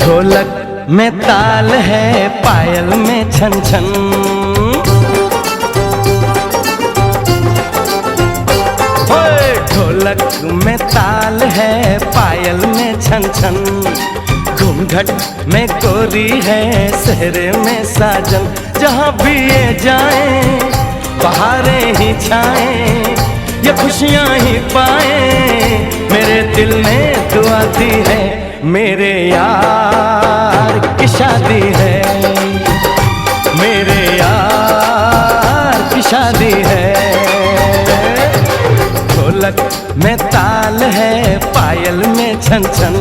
ढोलक में ताल है, पायल में छन छन। ढोलक में ताल है, पायल में छन छन। घूंघट में गोरी है, सेहरे में साजन। जहाँ भी ये जाएं, बहारें ही छाएं, ये खुशियाँ ही पाएं। मेरे दिल ने दुआ दी है, मेरे यार की शादी है, मेरे यार की शादी है। ढोलक में ताल है, पायल में छन छन।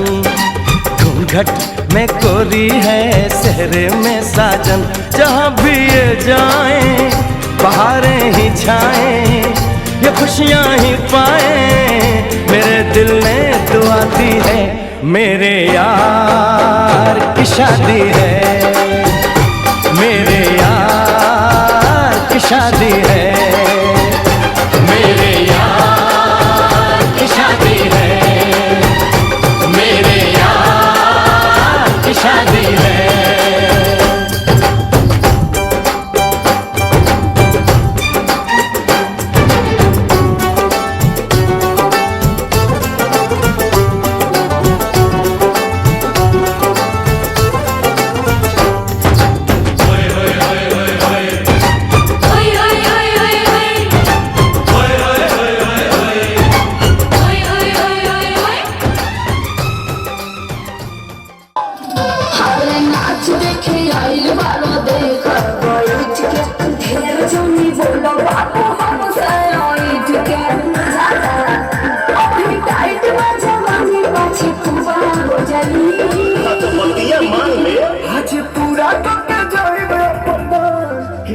घूंघट में गोरी है, सेहरे में साजन। जहाँ भी ये जाएं, बहारें ही छाएं, ये खुशियाँ ही पाएं। मेरे दिल ने दुआ दी है, मेरे यार की शादी है, मेरे यार की शादी है, मेरे यार की शादी है, मेरे यार की शादी है।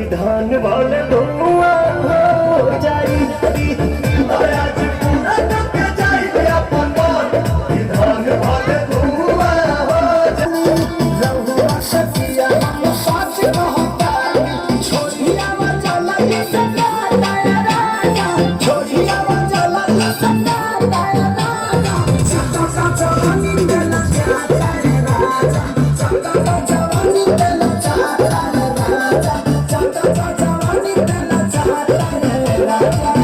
धान वाले धुआ हो जाई, आज पूरा टक जाई मेरा पवन। धान वाले धुआ हो जाई, रहुआ सतिया हम साथ कहता। छोड़िया चला के सदा ताया राजा, छोड़िया चला के सदा ताया राजा। चंदा का जवानी देला चाहता है राजा, चंदा का जवानी देला चाहता है राजा, चंदा का जवानी देला चाहता है राजा।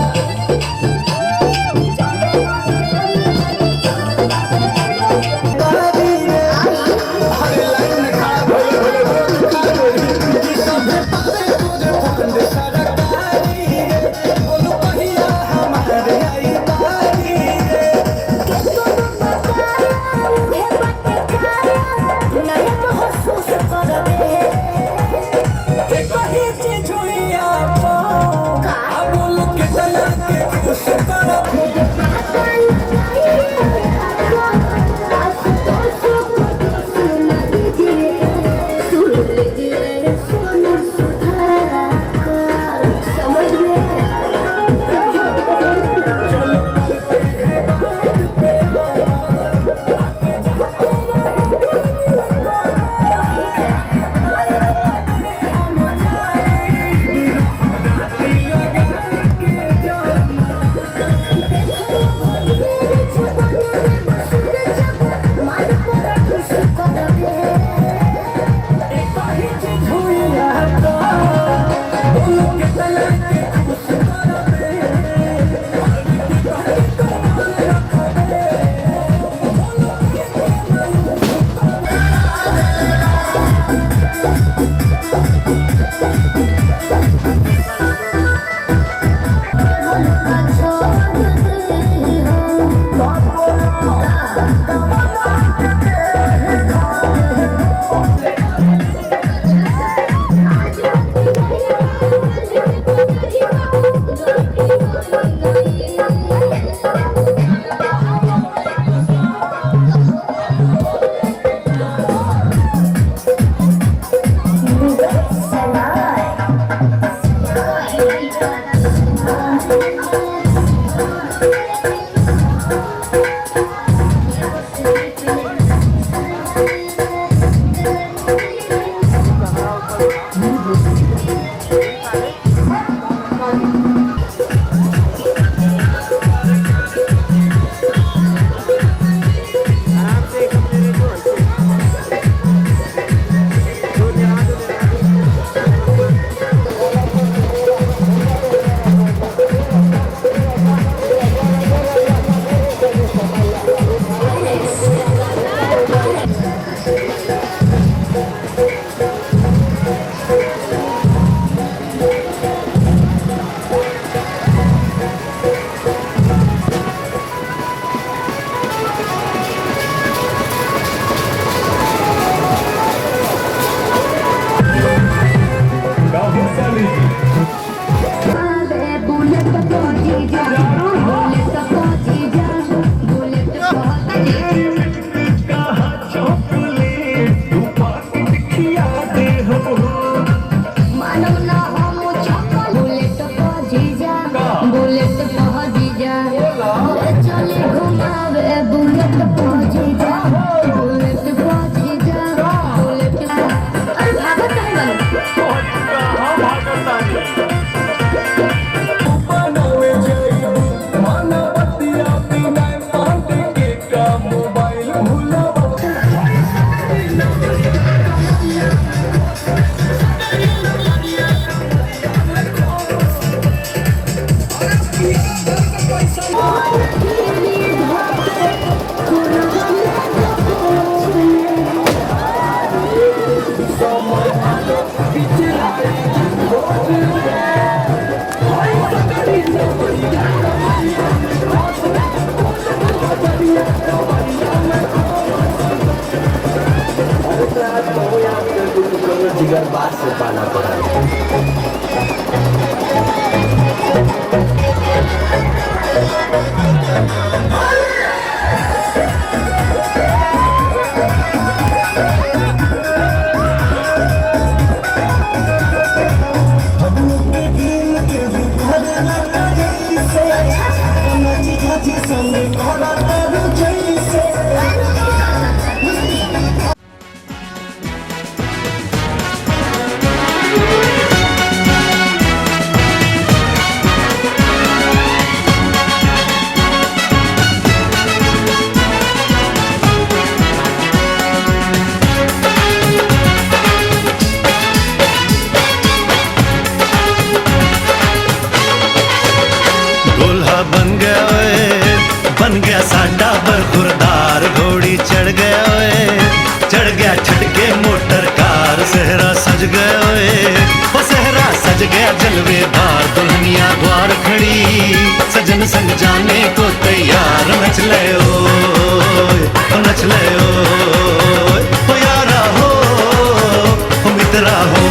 जिगर बात से पाना पड़ा है। बन गया साडा बरखुरदार, घोड़ी चढ़ गया ओए, चढ़ गया छटके मोटर कार। सहरा सज गया ओए, वो सहरा सज गया जलवेदार। दुल्हनिया द्वार खड़ी, सजन संग जाने को तैयार। नच ले ओए, नच ले ओए, ओ यारा हो, ओ मित्रा हो।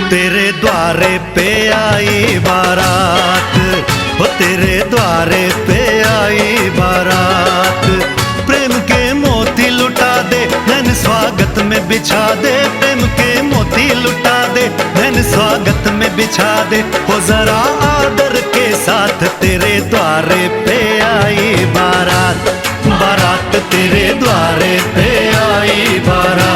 तेरे द्वारे पे आई बारात, वो तेरे द्वारे पे आई बारात। प्रेम के मोती लुटा दे, धन स्वागत में बिछा दे। प्रेम के मोती लुटा दे, धन स्वागत में बिछा दे। हो जरा आदर के साथ तेरे द्वारे पे आई बारात। बारात तेरे द्वारे पे आई बारात।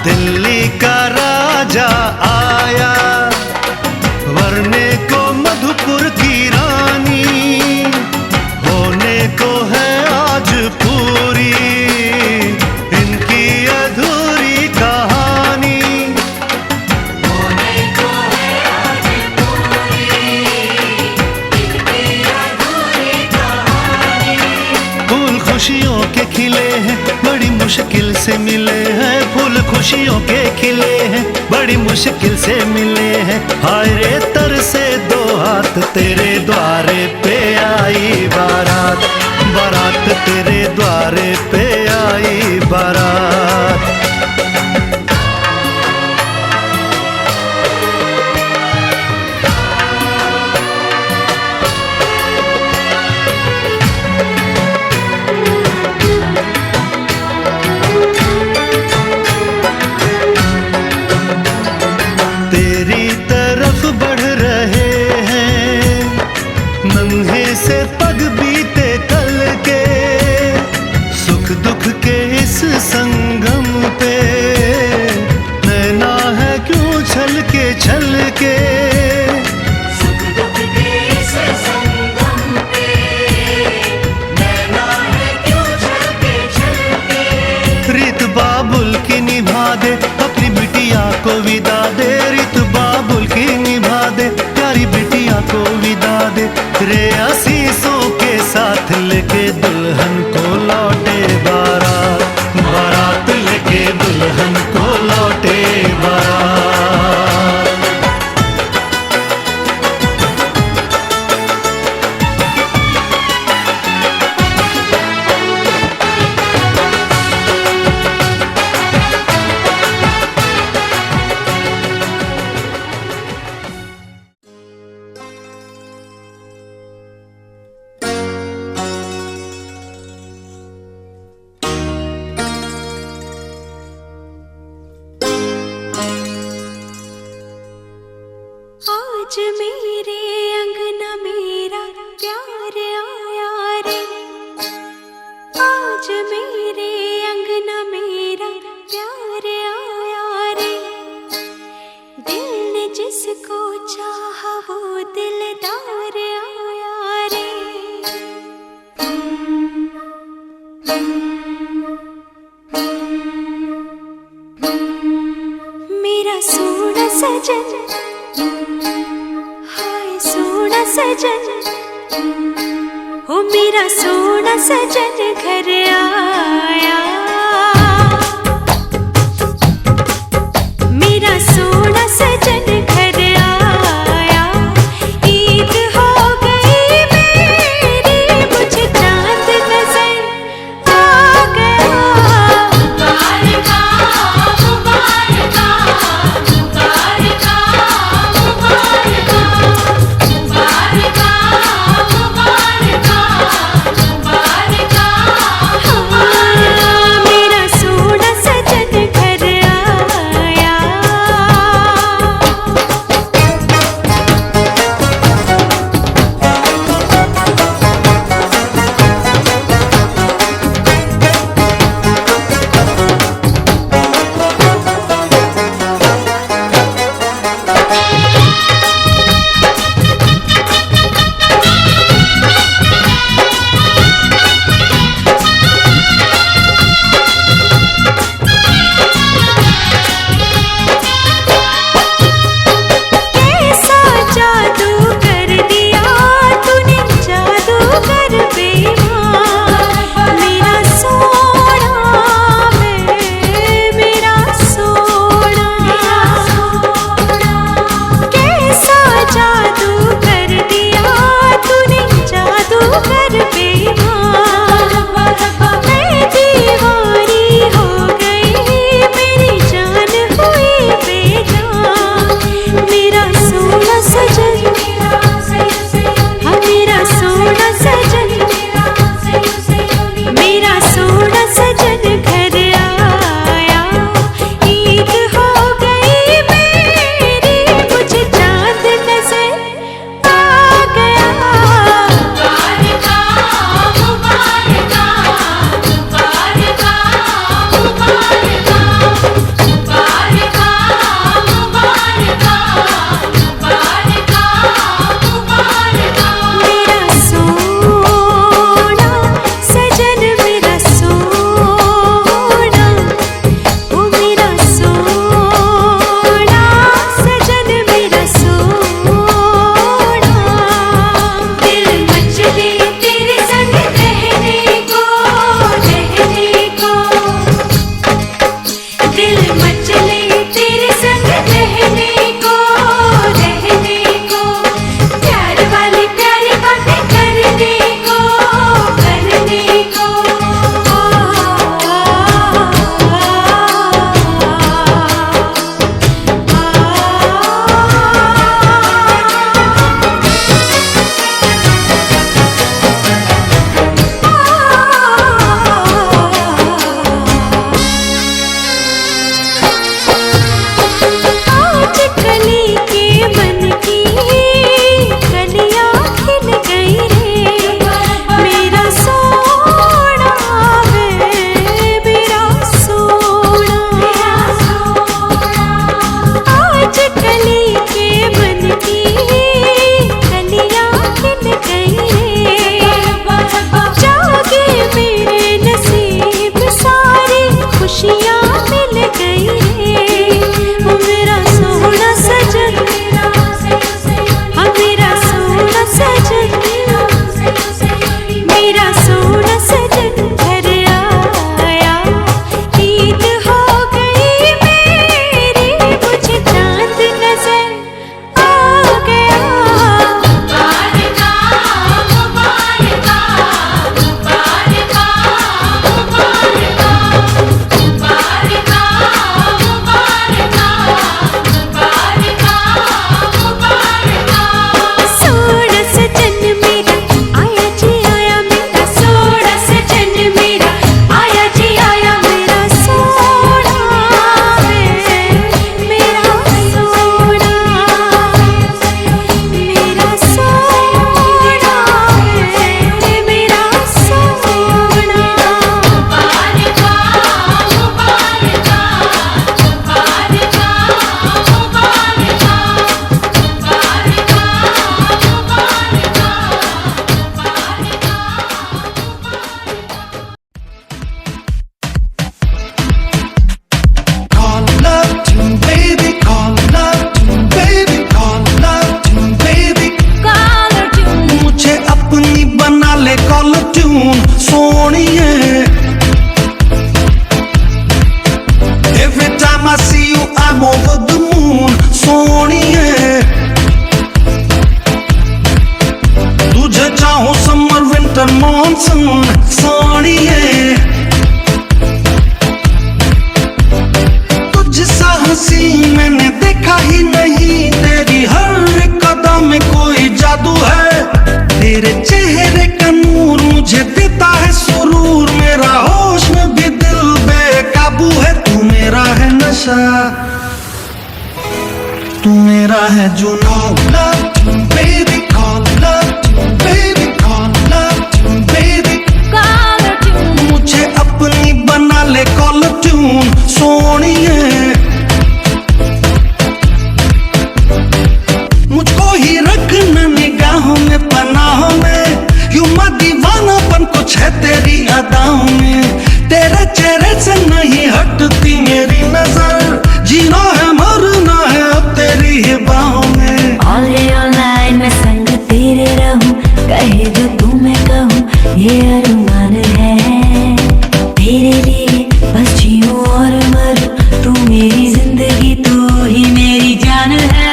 दिल्ली का राजा आया, वरने को फूल खुशियों के खिले हैं, बड़ी मुश्किल से मिले हैं। हाय रे तरसे दो हाथ, तेरे द्वारे पे आई बारात, बारात तेरे द्वारे पे आई बारात। तेरी तरफ बढ़ रहे हैं नन्हे से पग बीते कल के, सुख दुख के इस संगम पे नैना है क्यों छल के। सुख दुख के इस संगम पे नैना है क्यों छल के। रीत बाबुल की निभा दे, अपनी बिटिया को विदा दे। रीत बाबुल की निभा दे, प्यारी बिटिया को विदा दे। रे आशीषों के साथ लेके दुल्हन को लौटे बारात, बारात लेके दुल्हन को लौटे बारात। आज मेरे अंगना मेरा प्यार आया रे, आज मेरे अंगना मेरा प्यार आया रे। दिल ने जिसको चाहा वो दिलदार आया रे। मेरा सोना सजन, हाय सोना सजन, हो मेरा सोना सजन घर आया। मेरा सोना सजन घर आया। ईद हो गई मेरी, मुझे चांद नजर आ गया। मुबारका मुबारका मुबारका मुबारका मुबारका मुबारका मुबारका। हंसी मैंने देखा ही नहीं, तेरी हर एक कदम में कोई जादू है। तेरे चेहरे का नूर मुझे देता है सुरूर, मेरा होश में भी दिल बेकाबू है। तू मेरा है नशा, तू मेरा है जुनून। Love you, baby, call love you, baby, call love you, baby, Color tune, मुझे अपनी बना ले कॉल ट्यून सोनिए। मुझको ही रखना निगाहों में पनाहों में, यूं मैं दीवानापन कुछ है तेरी अदाओं में। तेरे चेहरे से नहीं हटती मेरी नजर, जीना है मरना है अब तेरी ही बाहों में। all day all night मैं संग तेरे रहूं, कहे जो तू मैं कहूँ ये अरमान है। तेरे लिए बस जीऊं और मरूं, तू मेरी जिंदगी तू ही मेरी जान है।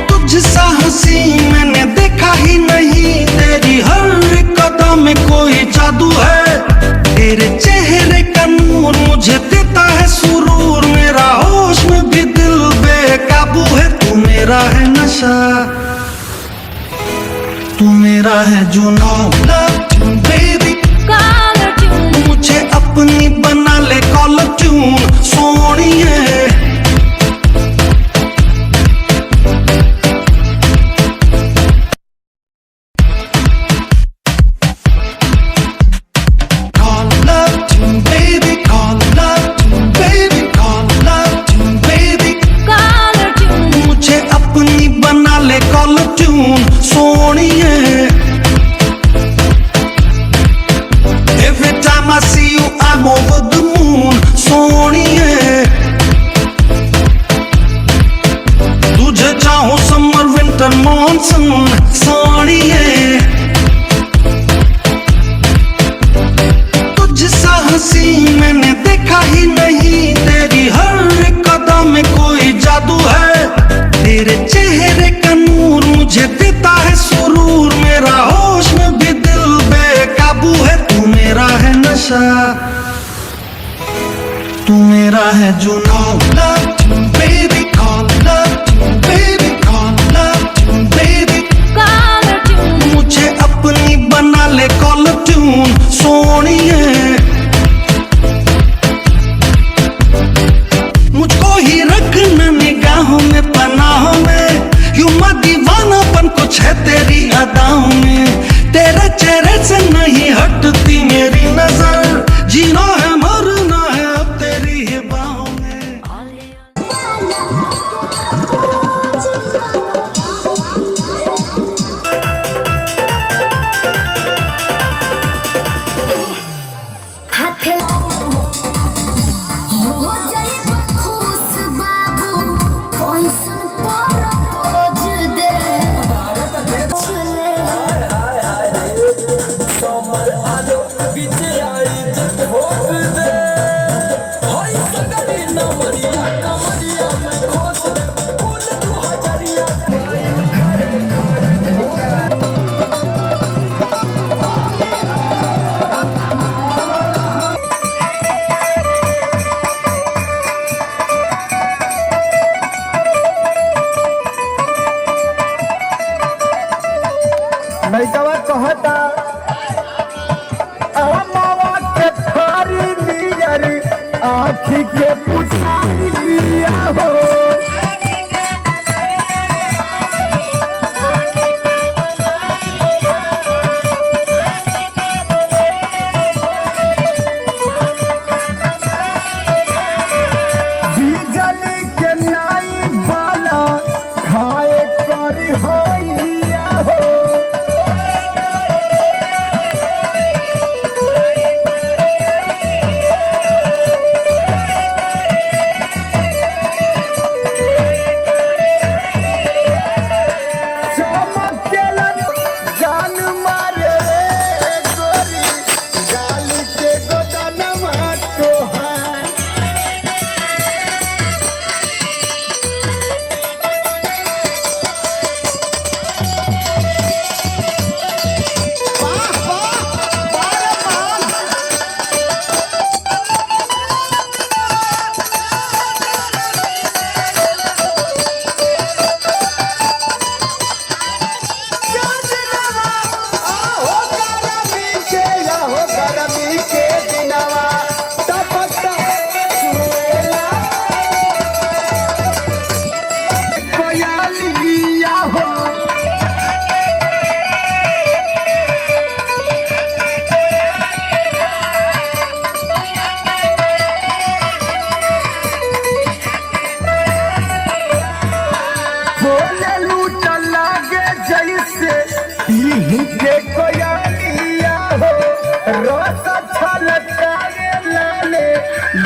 तुझसा हंसी मैंने देखा ही नहीं, तेरी हर एक कदम में कोई जादू है। तेरे चेहरे का नूर मुझे देता है सुरूर, मेरा होश में भी दिल बेकाबू है। तू मेरा है नशा, तू मेरा है जुनून। Love you, baby, Color tune, मुझे अपनी बना ले कॉल ट्यून सोनिए। Call love you, baby, call love you, baby, call love you, baby, color tune, मुझे अपनी बना ले कॉल ट्यून सोनिए। Every time I see you I'm over the moon सोनिए। तुझे चाहूं समर विंटर मॉनसून सोनिए। तुझसा हंसी मैंने देखा ही नहीं, तेरी हर एक कदम में कोई जादू है। तेरे चेहरे का नूर मुझे देता है सुरूर, मेरा होश में भी दिल बेकाबू है। तू मेरा है नशा, तू मेरा है जुनून। Love you, baby, call love you, baby, call love you, baby, color tune, मुझे अपनी बना ले कॉल ट्यून सोनिए। मुझको ही रखना निगाहों में पनाहों में, यूं मैं दीवानापन कुछ है तेरी अदाओं में। तेरे चेहरे से नहीं हटती मेरी नजर, जीना है मरना है अब तेरी ही बाहों में। लइकवा कहता अमावा के थारी नियर आँखी के पुछारी लिया हो। बिजली के नाई वाला खाए करी होइया हो। के कोयलिया हो रस छलकाए लाले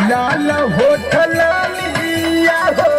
लाल होठ लालिया हो।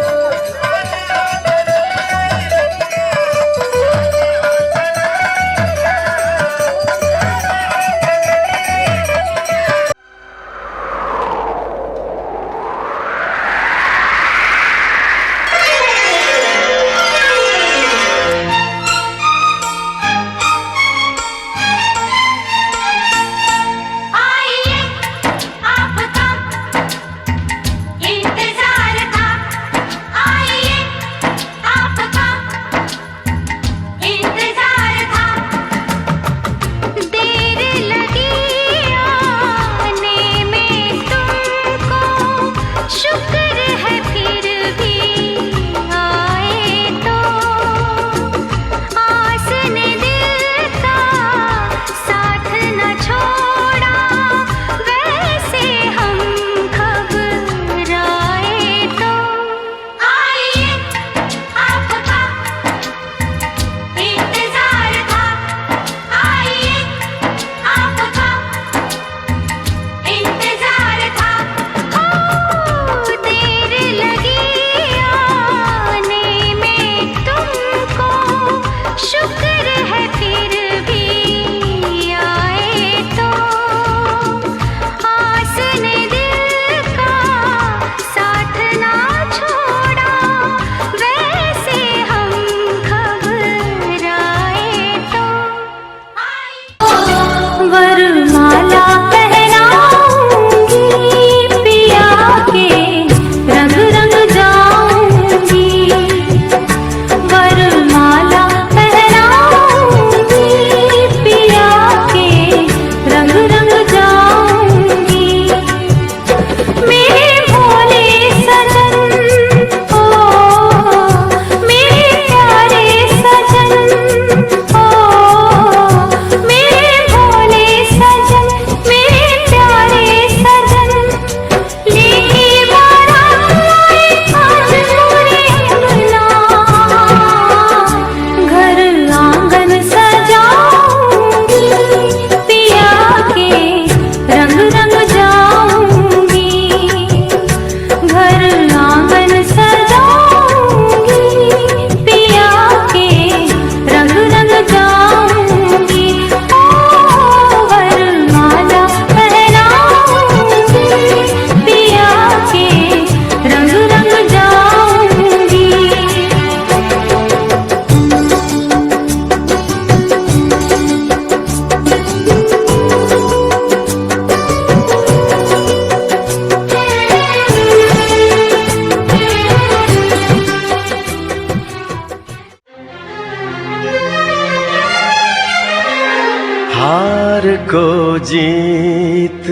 हार को जीत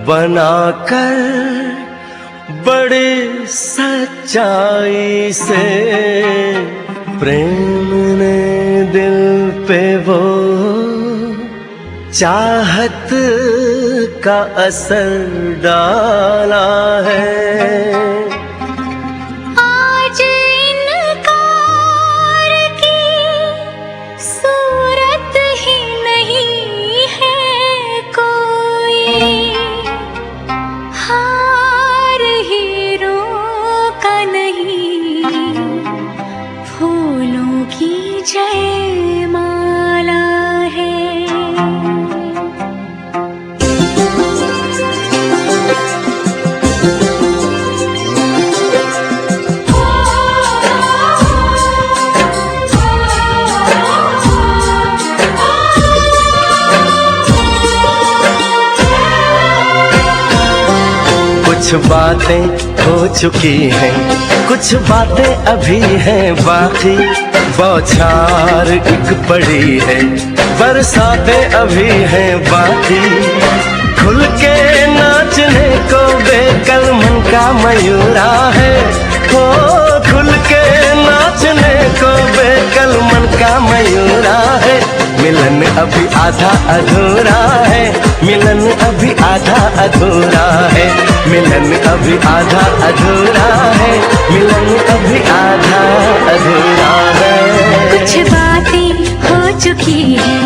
बनाकर बड़े सच्चाई से प्रेम ने दिल पे वो चाहत का असर डाला है। कुछ बातें हो चुकी हैं, कुछ बातें अभी हैं बाकी, बौछार एक पड़ी है, बरसातें अभी हैं बाकी। खुल के नाचने को बेकल मन का मयूरा है, हो खुल के नाचने को बेकल मन का मयूरा है। मिलन अभी आधा अधूरा है, मिलन अभी आधा अधूरा है, मिलन अभी आधा अधूरा है, मिलन अभी आधा अधूरा है। कुछ बातें हो चुकी हैं,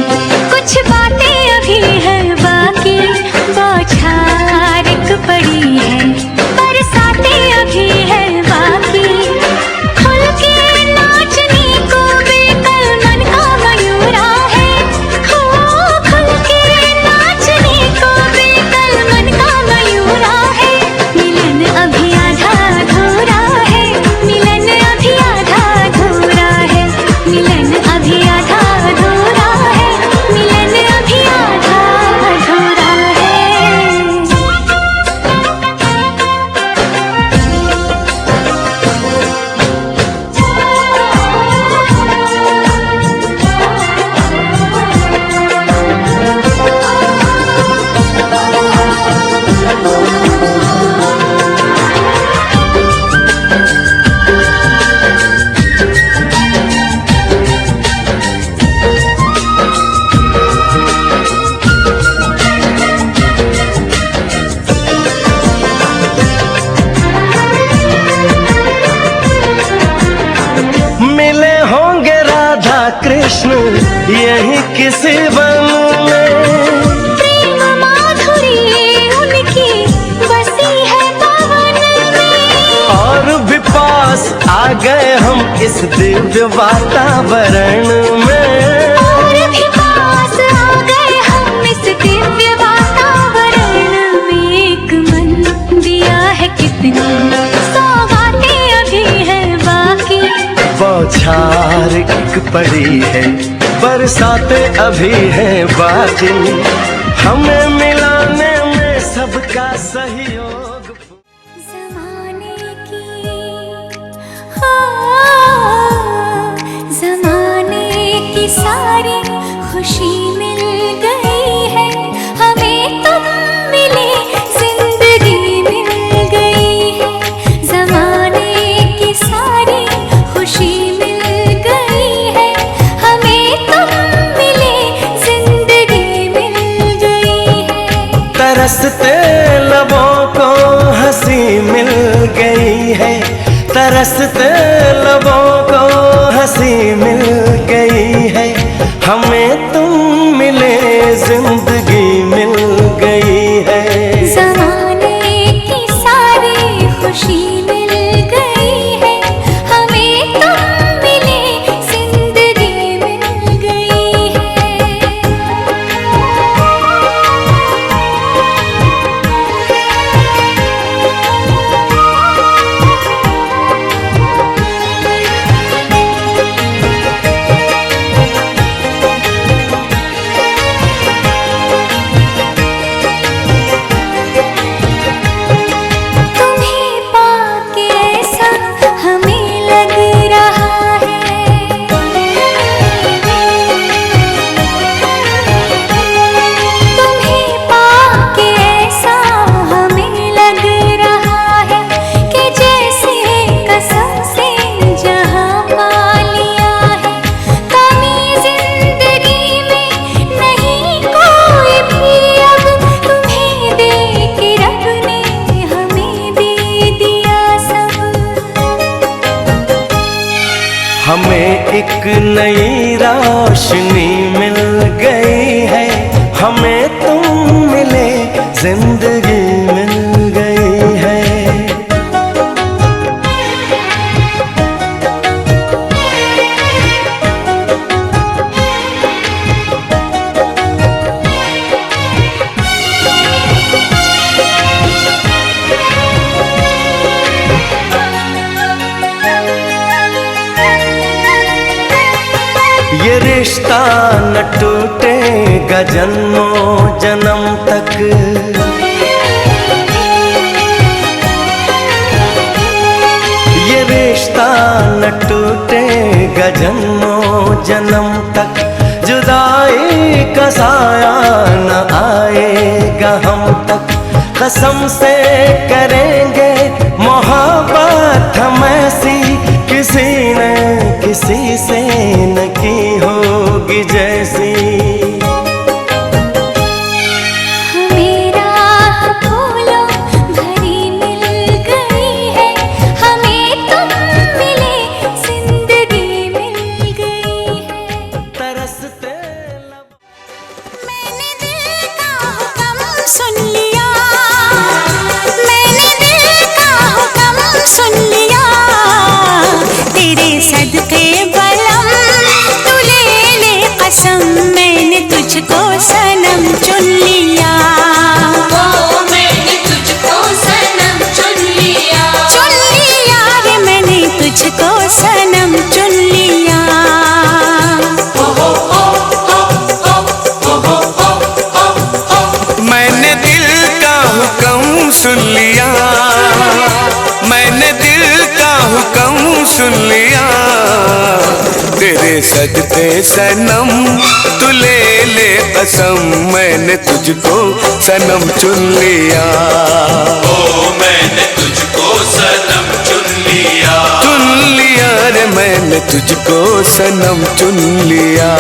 कृष्ण यही किसी वन में। प्रेम माधुरी उनकी बसी है पवन में। और भी पास आ गए हम इस दिव्य वातावरण में। और भी पास आ गए हम इस दिव्य वातावरण में। एक मन दिया है कितनी सौगातें अभी है बाकी। बौछार एक पड़ी है, बरसातें अभी है बाकी। हमें मिलाने में सबका सहयोग। ज़माने की ज़माने की सारी खुशी मिल गई है हमें। तुम मिले जिंदगी मिल गई है। ज़माने की सारी खुशी मिल गई है हमें। तुम मिले जिंदगी मिल गई है। तरसते लबों को हंसी मिल गई है। तरसते लबों को हंसी मिल गई है हमें। तुम मिले जिंदगी मिल गई है। ज़माने की सारी खुशी मिल गई है हमें। तुम मिले जिंदगी मिल गई है। तुम्हें पाके ऐसा हमें लग रहा है। तुम्हें पाके ऐसा हमें लग रहा है कि जैसे कसम से जहां पा लिया है। कमी जिंदगी में नहीं कोई भी अब। तुम्हें दे के रब ने हमें दे दिया सब। हमें एक नई रोशनी मिल गई है हमें। तुम मिले जिंदगी मिल गई है। ये रिश्ता न टूटेगा जन्मों जन्म तक। ये रिश्ता न टूटेगा जन्मों जन्म तक। जुदाई का साया न आएगा हम तक। कसम से करेंगे मोहब्बत हम ऐसी किसी ने किसी से न की होगी जैसी। हमें राह फूलों भरी मिल गई है हमें। तुम मिले जिंदगी मिल गई है। तरसते मैंने दिल का हुक्म सुन लिया। मैंने दिल का हुक्म सुन लिया। तेरे सदके बलम तू ले ले कसम। मैंने तुझको सनम चुन लिया। मैंने तुझको सनम चुन लिया। चुन लिया रे मैंने तुझको सनम चुन लिया। मैंने दिल का हुक्म सुन लिया। मैंने दिल का हुक्म सुन लिया। तेरे सदके सनम तू ले ले कसम। मैंने तुझको सनम चुन लिया। ओ मैंने तुझको सनम चुन लिया। चुन लिया रे मैंने तुझको सनम चुन लिया।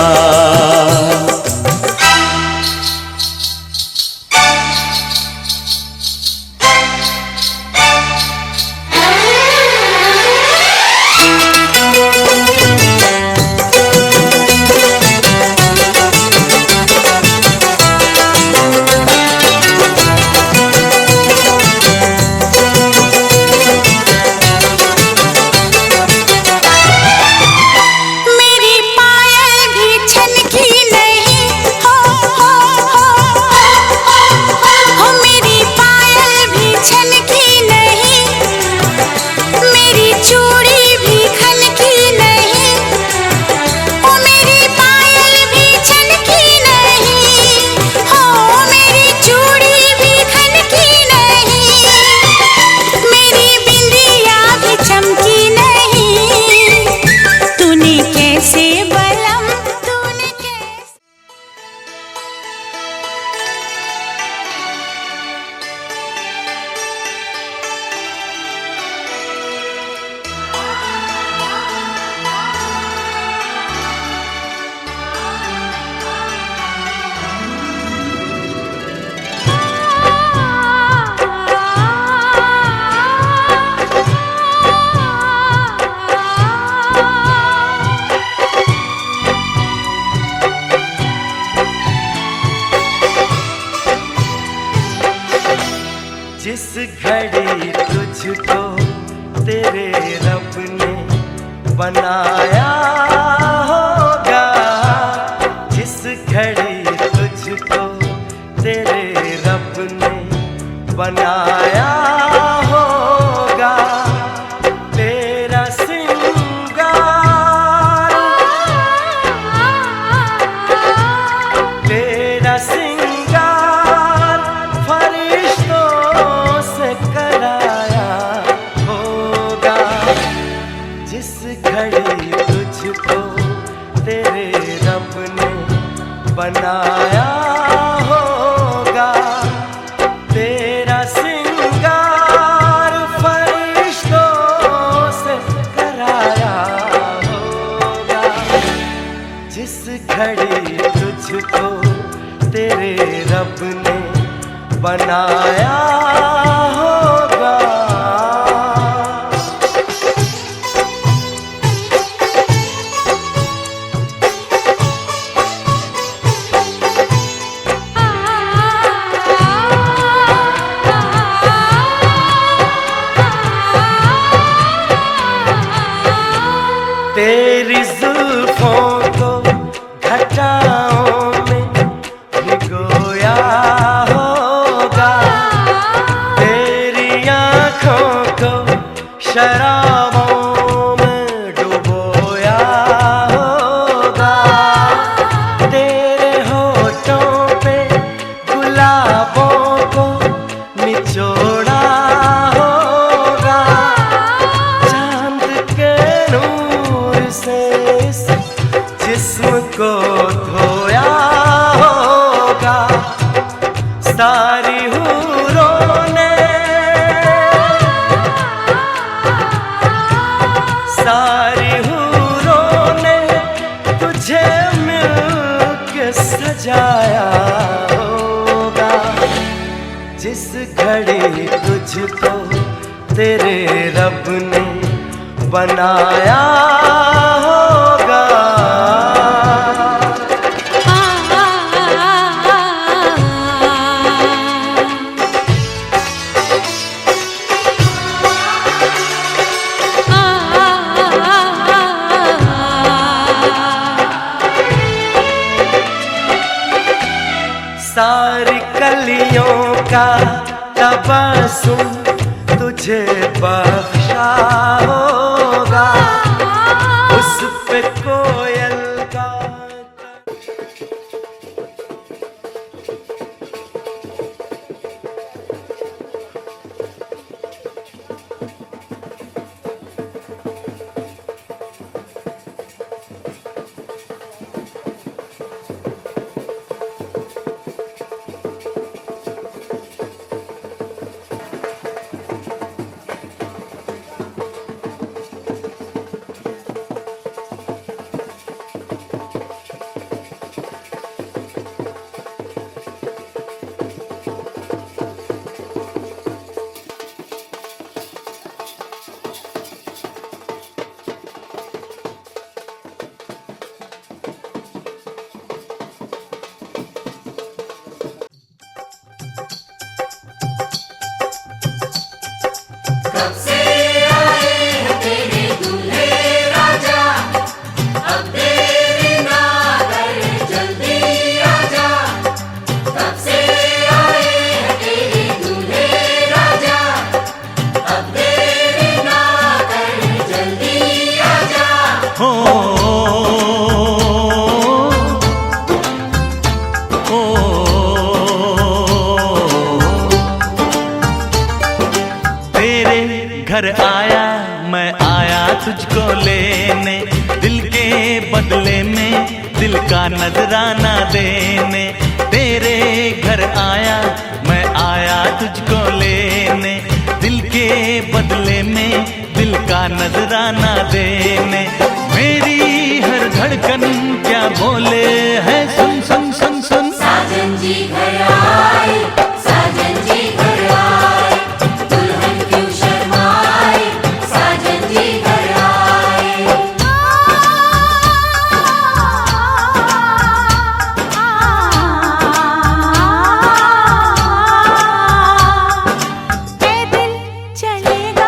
तुझको तेरे रब ने बनाया होगा, जिस घड़ी तुझको तेरे रब ने बनाया होगा। तेरा सिंगार, तेरा सिंगार फरिश्तों से कराया होगा, जिस घड़ी तुझको तेरे रब ने बनाया होगा। तेरा सिंगार फरिश्तों से कराया होगा, जिस घड़ी तुझको तेरे रब ने बनाया होगा। तेरी जुल्फों को घटाओं में भिगोया होगा, तेरी आँखों को शराबों में डुबोया होगा, तेरे होठों पे गुलाबों को निचोड़ा होगा, चांद के नूर से इस जिस्म को धोया होगा। सारी हूरों ने, सारी हूरों ने तुझे मिलके सजाया होगा, जिस घड़ी तुझको तेरे रब ने बनाया होगा। सारी कलियों का तबस्सुम तुझे बख्शा होगा, उस पे कोयल का घर आया मैं आया तुझको लेने, दिल के बदले में दिल का नजराना देने। तेरे घर आया मैं आया तुझको लेने, दिल के बदले में दिल का नजराना देने। मेरी हर धड़कन क्या बोले है, सुन सुन सुन सुन। साजन जी घर आए, साजन जी घर आए, दुल्हन क्यों शर्माए, साजन जी घर आए। ऐ दिल चलेगा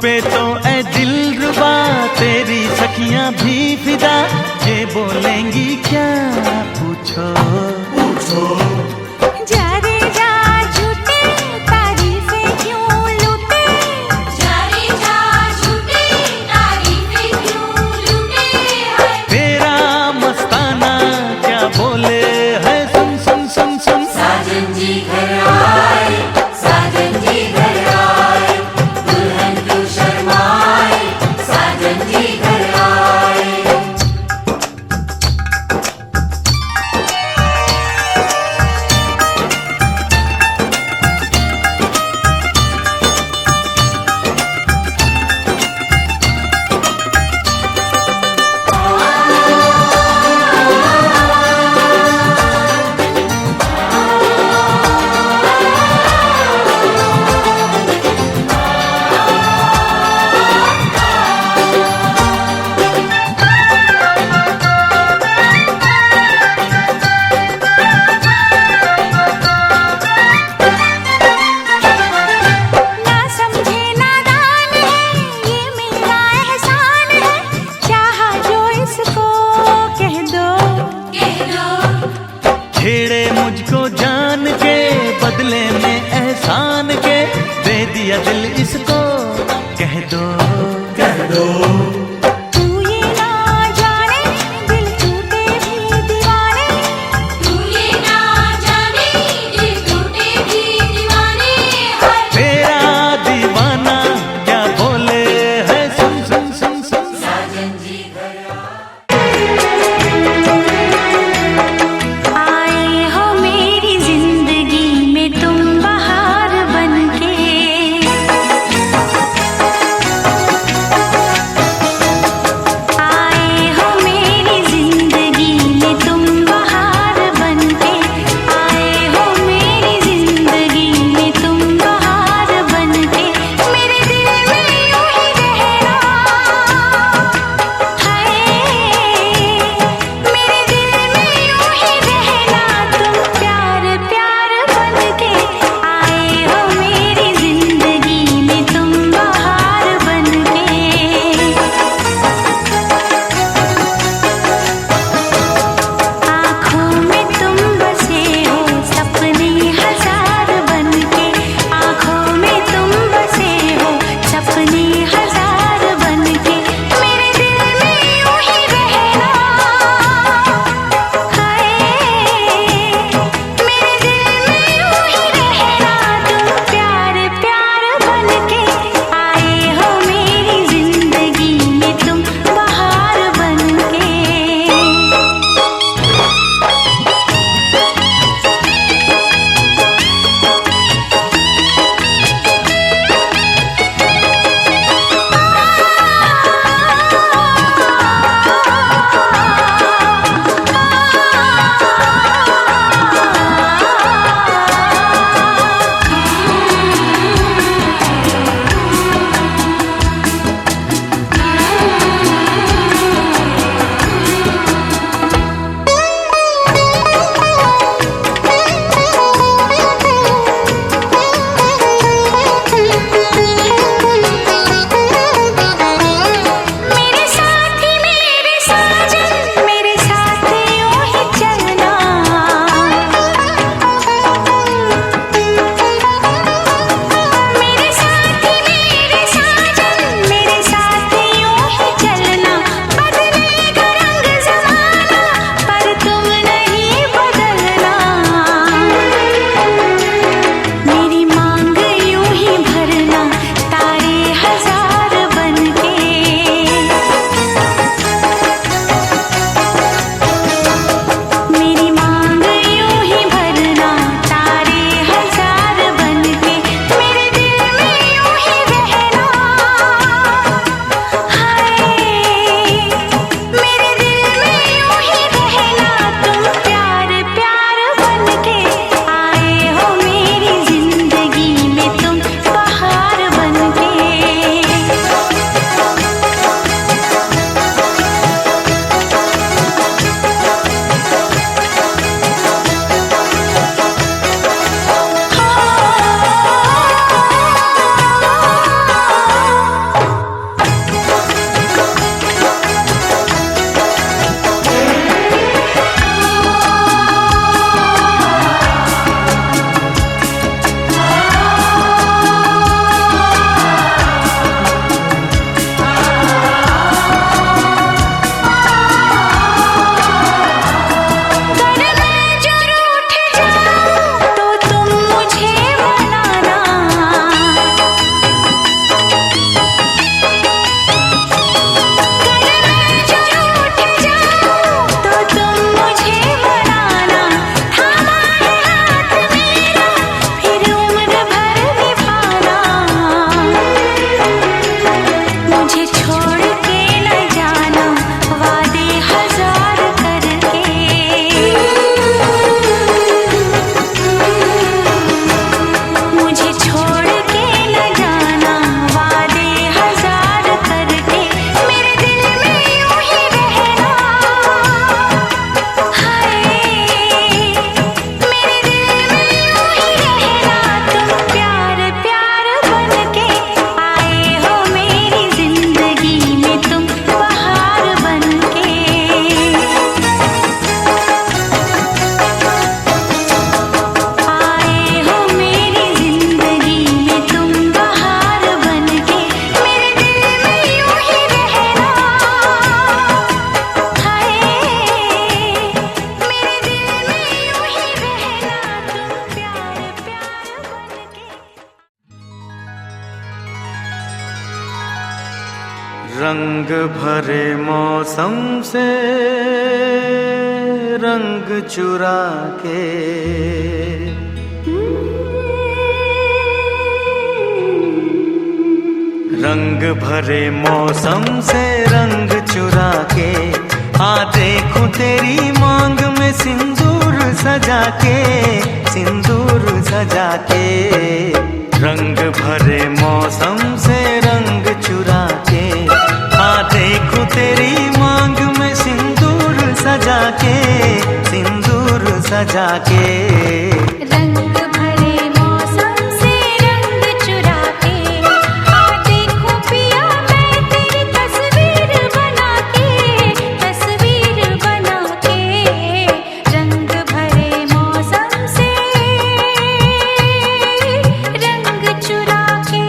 पे तो ए दिलरुबा तेरी सखियां भी फिदा, ये बोलेंगी क्या पूछो पूछो जा रे जा झूठे तारीफें क्यों लूटे, जा रे जा झूठी तारीफें क्यों लूटे हैं। तेरा मस्ताना क्या बोले है, सुन सुन सुन सुन। साजन जी घर आए, साजन जी घर आए, दुल्हन क्यों शर्माए, साजन जी घर आए। ना समझे नादान है ये मेरा एहसान है, चाहा जो इसको कह दो, कह दो छेड़े मुझको जान के बदले में एहसान के, दे दिया दिल इसको कह दो कह दो तू ये ना जाने दिल टूटे भी दीवाने, तू ये ना जाने दिल टूटे भी दीवाने हैं। तेरा दीवाना क्या बोले है, सुन सुन सुन सुन। साजन जी घर आए हो मेरी रंग भरे मौसम से रंग चुरा के, रंग भरे मौसम से रंग चुरा के, आ देखूं तेरी मांग में सिंदूर सजा के, सिंदूर सजा के। रंग भरे मौसम से रंग चुरा के, आ देखूं तेरी मांग में सिंदूर सजा के, सिंदूर सजा के। रंग भरे मौसम से रंग चुरा के, आ देखूं पिया मैं तेरी तस्वीर बना के, तस्वीर बना के। रंग भरे मौसम से रंग चुरा के।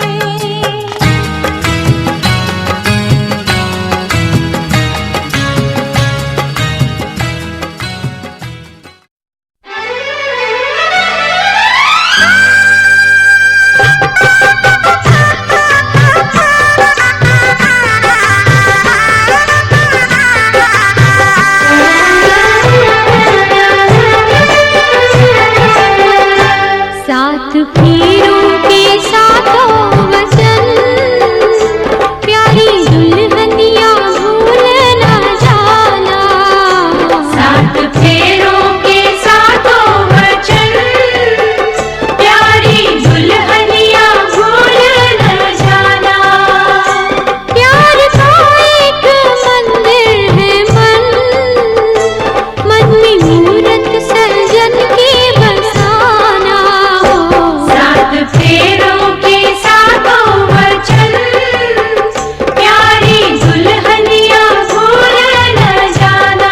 साथ फेरों के साथों वचन, प्यारी दुल्हनिया भूल न जाना। सात फेरों के सातों वचन, प्यारी दुल्हनिया भूल न जाना। प्यार का एक मंदिर है मन, मन में मूरत सजन की बसाना। सात फेरों के सातों वचन, प्यारी दुल्हनिया भूल न जाना।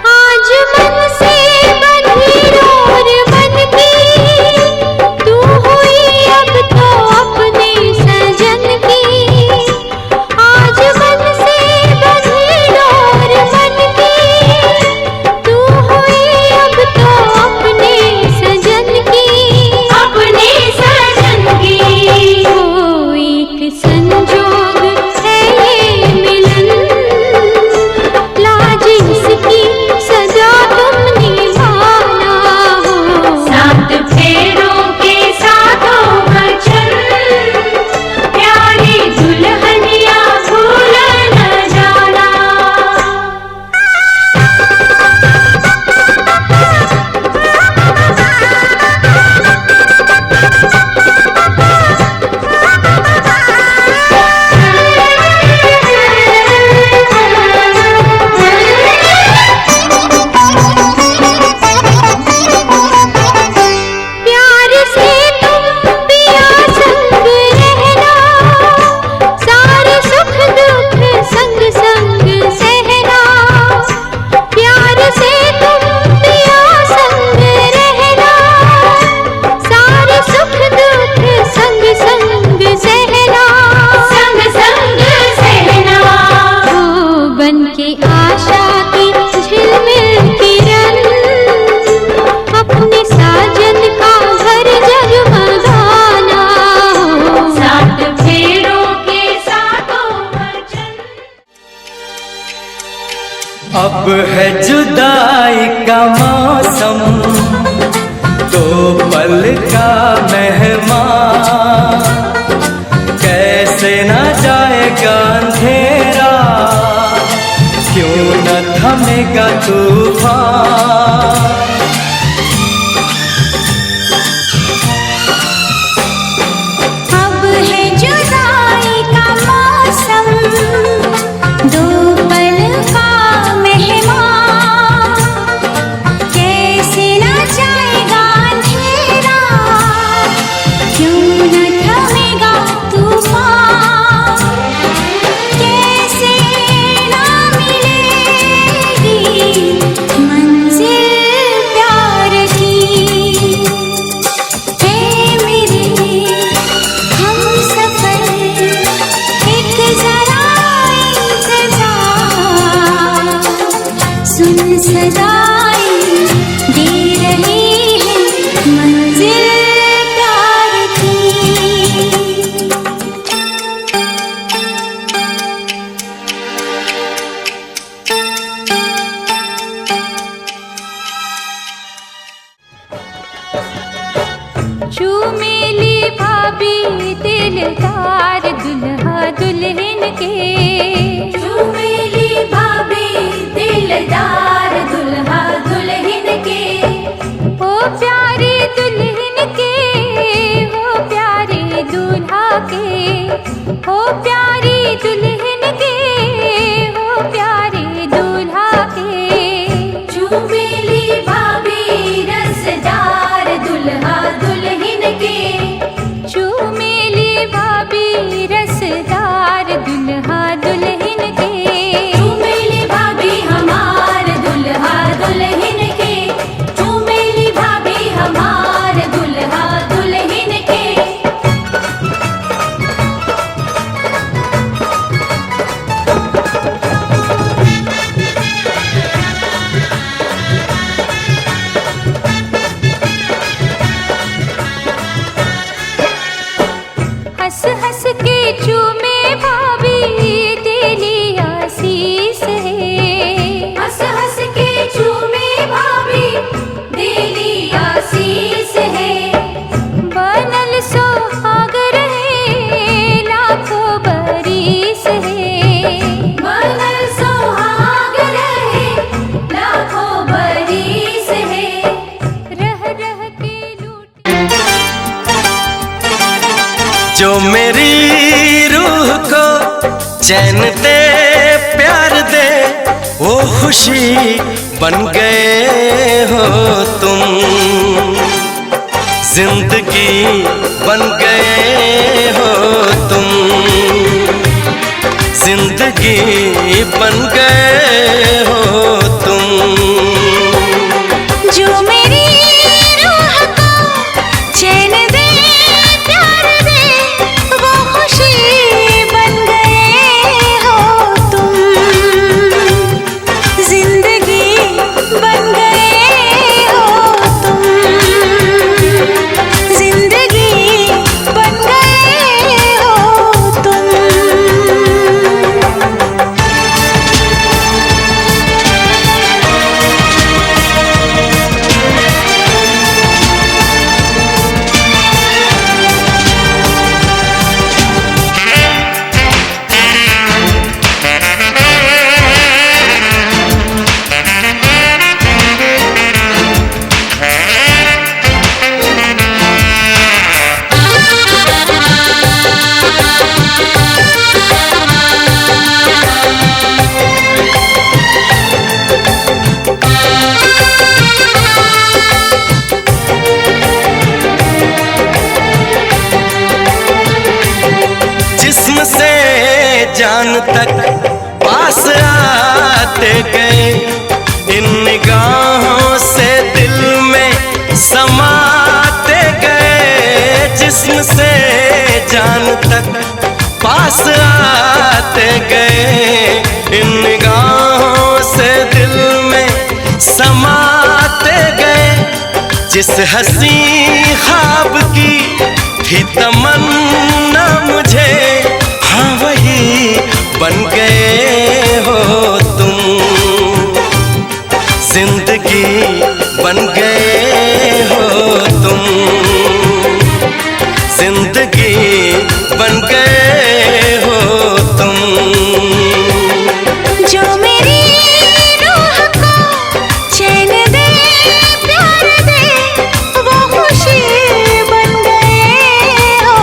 आज मन से बंधी डोर बनकी, तू हुई अब तो अपने सजन की। आज मन से बंधी डोर बनकी, तू हुई अब तो अपने सजन की, अपने सजन की। ओ एक संजोग है ये मिलन, लाज इसकी सजा तुम निभाना। सात फेरों के सातों वचन, प्यारी दुल्हनिया भूल न जाना। प्यार से तुम पिया संग रहना, सारे सुख दुख संग संग सहना। प्यार से तुम पिया संग रहना, सारे सुख दुख संग संग सहना। संग संग सहना। ओ बन के आशा की झिलमिल किरण, अपने साजन का घर जगमगाना। सात फेरों के सातों वचन। अब है जुदाई का मौसम, दो पल का मेहमान, कैसे न जाएगा अंधेरा, क्यों न थमेगा तूफान। अब है जुदाई का मौसम, दो पल का मेहमान, कैसे न जाएगा अंधेरा, क्यों न थमेगा तूफान। कैसे न मिलेगी चूमेली भाभी दिलदार दुल्हा दुल्हन के, चूमेली भाभी दिलदार दुल्हा दुल्हन के, ओ प्यारे दुल्हन के, हो प्यारे दूल्हा के, हो प्यारी दुल्हन के, हो प्यारे दूल्हा के। चूमेली भाभी रसदार दुल्हा दुल्हन के, चूमेली भाभी रसदार दुल्हा दुल्हन के, चूमेली भाभी हमार दुल्हा दुल्हन के, चूमेली भाभी हमार दुल्हा दुल्हन के। हंस हंस के चूमे भाभी तेरी आशीष है, हंस हंस के चूमे भाभी दिली आशीष है, बनल सोहाग रहे लाखों बरिस है, बनल सोहाग रहे लाखों बरिस है। रह रह के लूट जो मेरी रूह को चैन दे प्यार दे वो खुशी बन गए हो तुम, जिंदगी बन गए हो तुम, जिंदगी बन गए हो तुम। जो मेरी रूह को चैन दे प्यार दे वो खुशी बन गए हो तुम, जिंदगी बन गए हो तुम, जिंदगी बन गए हो तुम। जिस्म से जान तक पास आते गए, इन निगाहों से दिल में समाते गए। जिस्म से जान तक पास आते गए, इन निगाहों से दिल में समाते गए। जिस हंसी ख्वाब की थी तमन्ना मुझे, हाँ वही बन गए हो तुम, जिंदगी बन गए हो तुम, जिंदगी बन गए हो तुम। जो मेरी रूह को चैन दे प्यार दे वो खुशी बन गए हो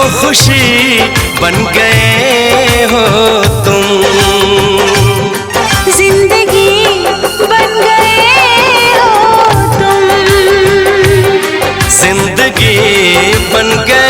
खुशी बन गए हो तुम। जिंदगी बन गए हो तुम। जिंदगी बन गए